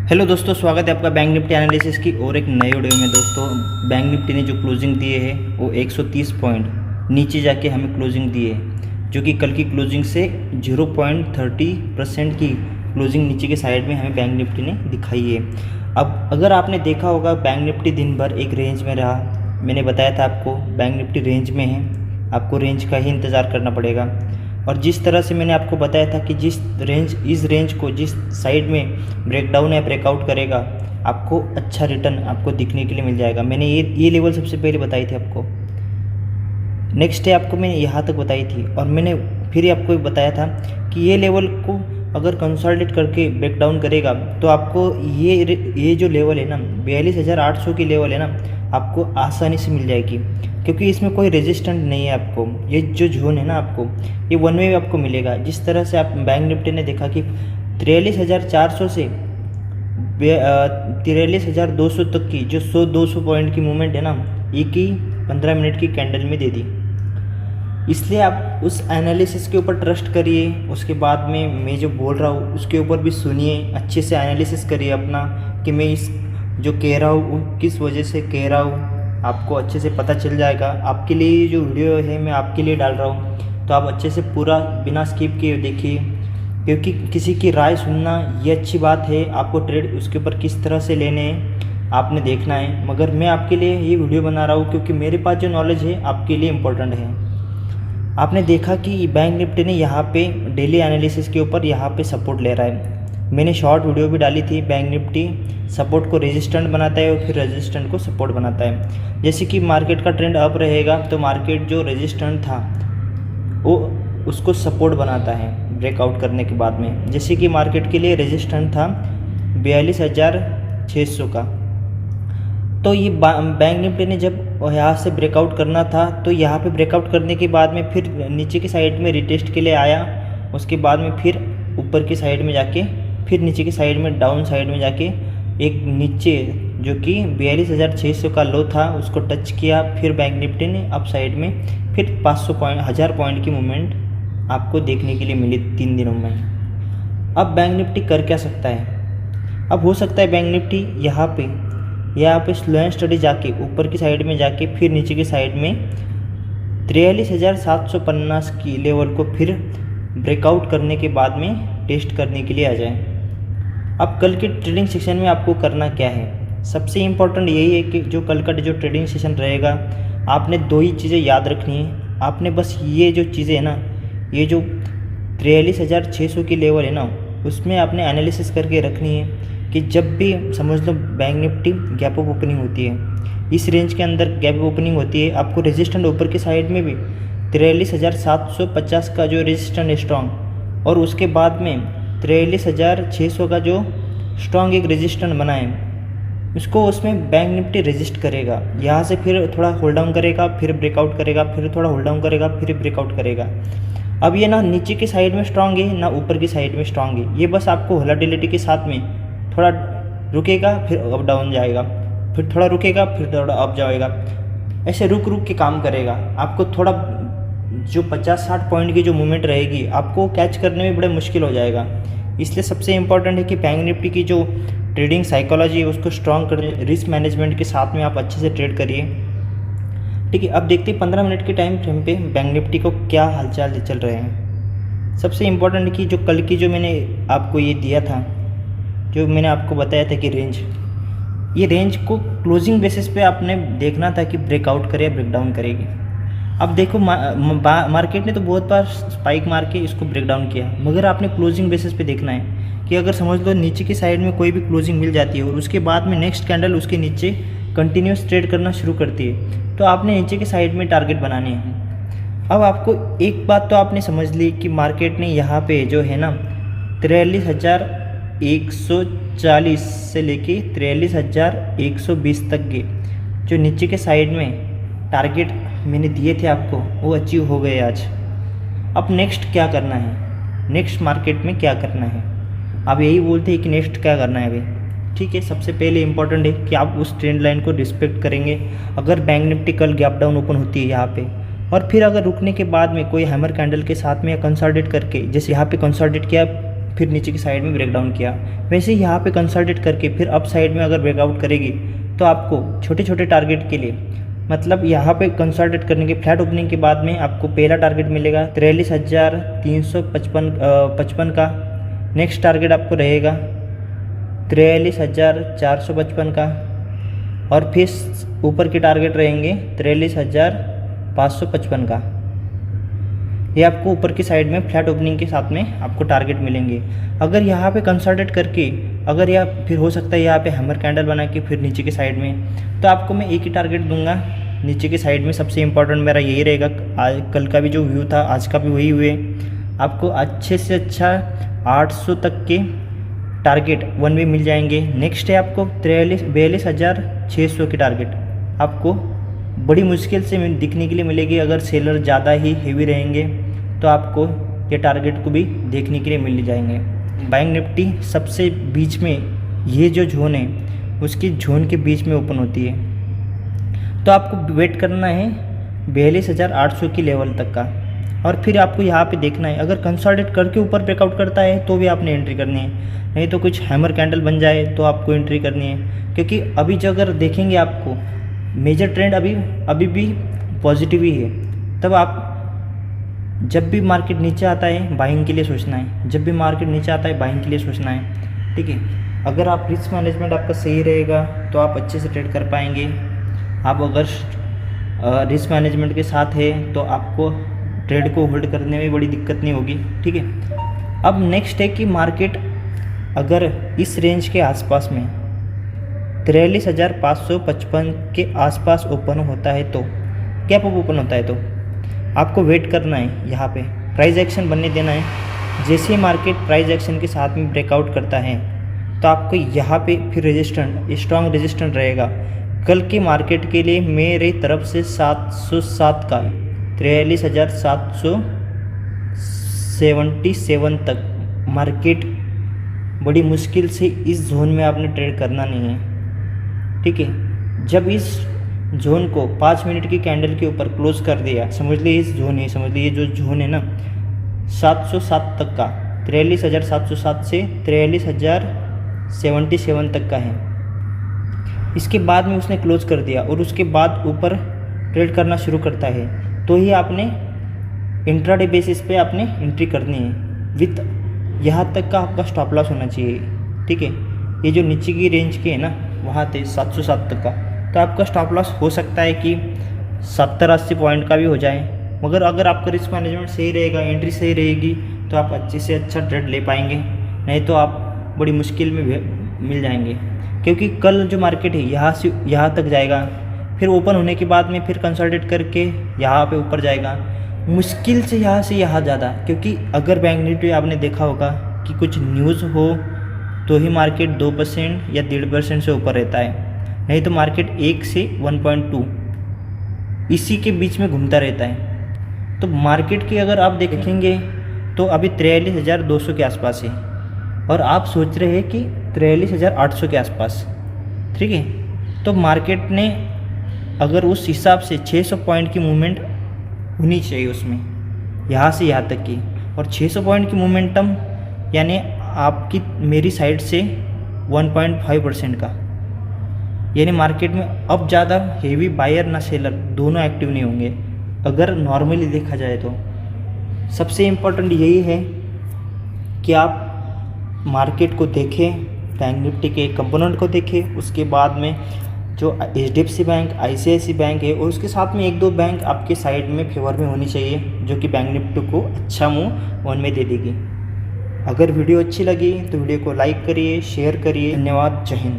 Hello दोस्तों, स्वागत है आपका बैंक निफ्टी एनालिसिस की और एक नए वीडियो में। दोस्तों, बैंक निफ्टी ने जो क्लोजिंग दिए है वो 130 पॉइंट नीचे जाके हमें क्लोजिंग दी है, जो कि कल की क्लोजिंग से 0.30% की क्लोजिंग नीचे के साइड में हमें बैंक निफ्टी ने दिखाई है। अब अगर आपने देखा होगा, बैंक निफ्टी दिन भर एक रेंज में रहा। मैंने बताया था आपको बैंक निफ्टी रेंज में है, आपको रेंज का ही इंतज़ार करना पड़ेगा। और जिस तरह से मैंने आपको बताया था कि इस रेंज को जिस साइड में ब्रेकडाउन या ब्रेकआउट करेगा, आपको अच्छा रिटर्न आपको दिखने के लिए मिल जाएगा। मैंने ये लेवल सबसे पहले बताई थी आपको। नेक्स्ट डे आपको मैंने यहाँ तक बताई थी, और मैंने फिर आपको बताया था कि ये लेवल को अगर कंसोलिडेट करके ब्रेकडाउन करेगा तो आपको ये जो लेवल है ना, 42,800 की लेवल है ना, आपको आसानी से मिल जाएगी, क्योंकि इसमें कोई रेजिस्टेंट नहीं है। आपको ये जो जोन है ना, आपको ये वन वे आपको मिलेगा। जिस तरह से आप बैंक निफ्टी ने देखा कि 43,400 से 43,200 तक की जो 100-200 पॉइंट की मूवमेंट है ना, एक ही 15 मिनट की कैंडल में दे दी। इसलिए आप उस एनालिसिस के ऊपर ट्रस्ट करिए। उसके बाद में मैं जो बोल रहा हूँ उसके ऊपर भी सुनिए, अच्छे से एनालिसिस करिए अपना, कि मैं इस जो कह रहा हूँ किस वजह से कह रहा हूँ, आपको अच्छे से पता चल जाएगा। आपके लिए ये जो वीडियो है मैं आपके लिए डाल रहा हूँ, तो आप अच्छे से पूरा बिना स्किप किए देखिए, क्योंकि किसी की राय सुनना ये अच्छी बात है। आपको ट्रेड उसके ऊपर किस तरह से लेने हैं आपने देखना है, मगर मैं आपके लिए ये वीडियो बना रहा हूँ क्योंकि मेरे पास जो नॉलेज है आपके लिए इम्पोर्टेंट है। आपने देखा कि बैंक निफ्टी ने यहाँ पे डेली एनालिसिस के ऊपर यहाँ पे सपोर्ट ले रहा है। मैंने शॉर्ट वीडियो भी डाली थी, बैंक निफ्टी सपोर्ट को रेजिस्टेंट बनाता है और फिर रेजिस्टेंट को सपोर्ट बनाता है। जैसे कि मार्केट का ट्रेंड अप रहेगा तो मार्केट जो रेजिस्टेंट था वो उसको सपोर्ट बनाता है ब्रेकआउट करने के बाद में। जैसे कि मार्केट के लिए रेजिस्टेंट था 42,600 का, तो ये बैंक निफ्टी ने जब यहाँ से ब्रेकआउट करना था तो यहाँ पे ब्रेकआउट करने के बाद में फिर नीचे की साइड में रिटेस्ट के लिए आया। उसके बाद में फिर ऊपर की साइड में जाके फिर नीचे की साइड में डाउन साइड में जाके एक नीचे जो कि 42,600 का लो था उसको टच किया। फिर बैंक निफ्टी ने अप साइड में फिर 500 पॉइंट 1000 पॉइंट की मूवमेंट आपको देखने के लिए मिली 3 दिनों में। अब बैंक निफ्टी कर क्या सकता है? अब हो सकता है बैंक निफ्टी यहाँ पे स्लो एंड स्टडी जाके ऊपर की साइड में जाके फिर नीचे की साइड में 43,750 की लेवल को फिर ब्रेकआउट करने के बाद में टेस्ट करने के लिए आ जाए। अब कल के ट्रेडिंग सेशन में आपको करना क्या है? सबसे इम्पोर्टेंट यही है कि जो कल का जो ट्रेडिंग सेशन रहेगा, आपने 2 ही चीज़ें याद रखनी है। आपने बस ये जो चीज़ें है ना, ये जो 43,600 की लेवल है ना, उसमें आपने एनालिसिस करके रखनी है कि जब भी समझ लो bank Nifty gap up opening होती है, इस रेंज के अंदर गैप अप ओपनिंग होती है, आपको रेजिस्टेंट ऊपर की साइड में भी 43,750 का जो रेजिस्टेंट है स्ट्रॉन्ग, और उसके बाद में 43,600 का जो स्ट्रॉन्ग एक रेजिस्टेंट बना है, उसको उसमें बैंक निफ्टी रेजिस्ट करेगा। यहाँ से फिर थोड़ा होल्ड डाउन करेगा, फिर ब्रेकआउट करेगा, फिर थोड़ा होल्ड डाउन करेगा, फिर ब्रेकआउट करेगा। अब ये ना नीचे की साइड में स्ट्रॉन्ग है ना ऊपर की साइड में स्ट्रॉन्ग है, ये बस आपको वोलेटिलिटी के साथ में थोड़ा रुकेगा फिर अप डाउन जाएगा, फिर थोड़ा रुकेगा फिर थोड़ा अप जाएगा, ऐसे रुक के काम करेगा। आपको थोड़ा जो 50-60 पॉइंट की जो मूवमेंट रहेगी आपको कैच करने में बड़ा मुश्किल हो जाएगा। इसलिए सबसे इम्पॉर्टेंट है कि बैंक निफ्टी की जो ट्रेडिंग साइकोलॉजी है उसको स्ट्रॉन्ग कर, रिस्क मैनेजमेंट के साथ में आप अच्छे से ट्रेड करिए। ठीक है, अब देखते हैं 15 मिनट के टाइम फ्रेम पे बैंक निफ्टी को क्या हालचाल चल रहे हैं। सबसे इम्पॉर्टेंट कि जो कल की जो मैंने आपको ये दिया था, जो मैंने आपको बताया था कि ये रेंज को क्लोजिंग बेसिस पे आपने देखना था कि ब्रेकआउट करे या ब्रेकडाउन करेगी। अब देखो मार्केट ने तो बहुत बार स्पाइक मार के इसको ब्रेकडाउन किया, मगर आपने क्लोजिंग बेसिस पे देखना है कि अगर समझ लो नीचे की साइड में कोई भी क्लोजिंग मिल जाती है और उसके बाद में नेक्स्ट कैंडल उसके नीचे कंटिन्यूस ट्रेड करना शुरू करती है, तो आपने नीचे की साइड में टारगेट बनाने हैं। अब आपको एक बात तो आपने समझ ली कि मार्केट ने यहाँ पे जो है ना 43,140 से लेके 43,120 तक के जो नीचे के साइड में टारगेट मैंने दिए थे आपको, वो अचीव हो गए आज। अब नेक्स्ट क्या करना है, नेक्स्ट मार्केट में क्या करना है? आप यही बोलते हैं कि नेक्स्ट क्या करना है भाई। ठीक है, सबसे पहले इंपॉर्टेंट है कि आप उस ट्रेंड लाइन को रिस्पेक्ट करेंगे। अगर बैंक निफ्टी कल गैप डाउन ओपन होती है यहाँ पे, और फिर अगर रुकने के बाद में कोई हैमर कैंडल के साथ में या कंसोलिडेट करके, जैसे यहाँ पे कंसोलिडेट किया फिर नीचे की साइड में ब्रेकडाउन किया। वैसे ही यहाँ पे कंसल्टेट करके फिर अप साइड में अगर ब्रेकआउट करेगी तो आपको छोटे छोटे टारगेट के लिए, मतलब यहाँ पे कंसल्टेट करने के फ्लैट ओपनिंग के बाद में आपको पहला टारगेट मिलेगा 43,355 का। नेक्स्ट टारगेट आपको रहेगा 43,455 का, और फिर ऊपर के टारगेट रहेंगे 43,555 का। ये आपको ऊपर की साइड में फ्लैट ओपनिंग के साथ में आपको टारगेट मिलेंगे। अगर यहाँ पे कंसल्टेट करके अगर या फिर हो सकता है यहाँ पे हैमर कैंडल बना के फिर नीचे की साइड में, तो आपको मैं एक ही टारगेट दूंगा नीचे की साइड में। सबसे इम्पोर्टेंट मेरा यही रहेगा, कल का भी जो व्यू था आज का भी वही हुए। आपको अच्छे से अच्छा 800 तक के टारगेट वन वे मिल जाएंगे। नेक्स्ट है आपको 42,600 की टारगेट आपको बड़ी मुश्किल से दिखने के लिए मिलेगी। अगर सेलर ज़्यादा ही हेवी रहेंगे तो आपको ये टारगेट को भी देखने के लिए मिल जाएंगे। बैंक निफ्टी सबसे बीच में, ये जो जोन है उसकी जोन के बीच में ओपन होती है, तो आपको वेट करना है 42,800 की लेवल तक का, और फिर आपको यहाँ पे देखना है। अगर कंसल्टेट करके ऊपर ब्रेकआउट करता है तो भी आपने एंट्री करनी है, नहीं तो कुछ हैमर कैंडल बन जाए तो आपको एंट्री करनी है। क्योंकि अभी जो अगर देखेंगे आपको मेजर ट्रेंड अभी भी पॉजिटिव ही है। तब आप जब भी मार्केट नीचे आता है बाइंग के लिए सोचना है, जब भी मार्केट नीचे आता है बाइंग के लिए सोचना है, ठीक है। अगर आप रिस्क मैनेजमेंट आपका सही रहेगा तो आप अच्छे से ट्रेड कर पाएंगे। आप अगर रिस्क मैनेजमेंट के साथ है तो आपको ट्रेड को होल्ड करने में बड़ी दिक्कत नहीं होगी, ठीक है। अब नेक्स्ट है कि मार्केट अगर इस रेंज के आसपास में 43,555 के आसपास ओपन होता है, तो गैप अप ओपन होता है, तो आपको वेट करना है, यहाँ पे प्राइस एक्शन बनने देना है। जैसे ही मार्केट प्राइस एक्शन के साथ में ब्रेकआउट करता है तो आपको यहाँ पे फिर रेजिस्टेंट, स्ट्रॉन्ग रेजिस्टेंट रहेगा। कल के मार्केट के लिए मेरे तरफ से 707 का 43,777 तक मार्केट बड़ी मुश्किल से इस जोन में आपने ट्रेड करना नहीं है, ठीक है। जब इस जोन को 5 मिनट की कैंडल के ऊपर क्लोज कर दिया, समझ लीजिए इस जोन है, समझ लीजिए जो जोन है ना 707 तक का, 43,707 से 43,077 तक का है। इसके बाद में उसने क्लोज कर दिया और उसके बाद ऊपर ट्रेड करना शुरू करता है, तो ही आपने इंट्राडे बेसिस पे आपने एंट्री करनी है। विथ यहाँ तक का आपका स्टॉप लॉस होना चाहिए, ठीक है। ये जो नीचे की रेंज के है ना वहाँ थे 707 तक का, तो आपका स्टॉप लॉस हो सकता है कि 70-80 पॉइंट का भी हो जाए। मगर अगर आपका रिस्क मैनेजमेंट सही रहेगा, एंट्री सही रहेगी, तो आप अच्छे से अच्छा ट्रेड ले पाएंगे, नहीं तो आप बड़ी मुश्किल में मिल जाएंगे। क्योंकि कल जो मार्केट है यहाँ से यहाँ तक जाएगा, फिर ओपन होने के बाद में फिर कंसल्टेट करके यहाँ पे ऊपर जाएगा, मुश्किल से यहाँ से यहाँ ज़्यादा। क्योंकि अगर बैंक निफ्टी आपने देखा होगा कि कुछ न्यूज़ हो तो ही मार्केट 2% या 1.5% से ऊपर रहता है, नहीं तो मार्केट 1 से 1.2 इसी के बीच में घूमता रहता है। तो मार्केट की अगर आप देखेंगे तो अभी 43,200 के आसपास है, और आप सोच रहे हैं कि 43,800 के आसपास, ठीक है। तो मार्केट ने अगर उस हिसाब से 600 पॉइंट की मूवमेंट होनी चाहिए उसमें, यहाँ से यहाँ तक की, और 600 पॉइंट की मोमेंटम यानी आपकी मेरी साइड से 1.5% का, यानी मार्केट में अब ज़्यादा हेवी बायर ना सेलर दोनों एक्टिव नहीं होंगे अगर नॉर्मली देखा जाए तो। सबसे इम्पोर्टेंट यही है कि आप मार्केट को देखें, बैंक निफ्टी के कंपोनेंट को देखें, उसके बाद में जो HDFC बैंक, ICICI बैंक है, और उसके साथ में 1-2 बैंक आपके साइड में फेवर में होनी चाहिए जो कि बैंक निफ्टी को अच्छा मूव वन में दे देगी। अगर वीडियो अच्छी लगी तो वीडियो को लाइक करिए, शेयर करिए। धन्यवाद, जय हिंद।